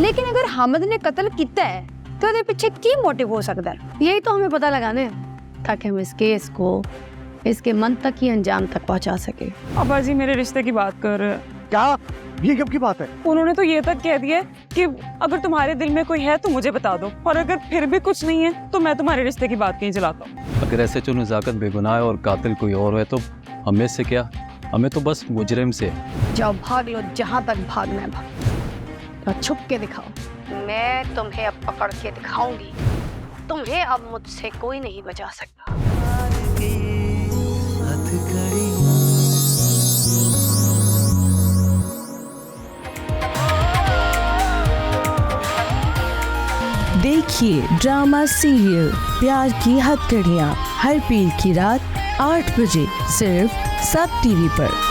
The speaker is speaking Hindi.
लेकिन अगर हामिद ने कत्ल किया है तो ਉਹਦੇ ਪਿੱਛੇ ਕੀ मोटिव हो सकता है? यही तो हमें पता लगाना है ताकि हम इस केस को इसके मंतक की अंजाम तक पहुंचा सके। अब्बा जी मेरे रिश्ते की बात कर रहे हैं। क्या? ये कब की बात है? उन्होंने तो ये तक कह दिया है कि अगर तुम्हारे दिल में कोई है तो मुझे बता दो, और अगर फिर भी कुछ नहीं है तो मैं तुम्हारे रिश्ते की बात कहीं चलाता हूँ। अगर ऐसे चो नज़ाकत बेगुनाह है और कातिल कोई और है तो हमें से क्या, हमें तो बस मुजरिम से। जाओ भाग लो, जहां तक भागना है भाग। तो छुप के दिखाओ, मैं तुम्हें अब पकड़ के दिखाऊंगी। तुम्हें अब मुझसे कोई नहीं बचा सकता। देखिए ड्रामा सीरियल प्यार की हथकड़ियाँ हर पीर की रात 8 बजे सिर्फ सब टीवी पर।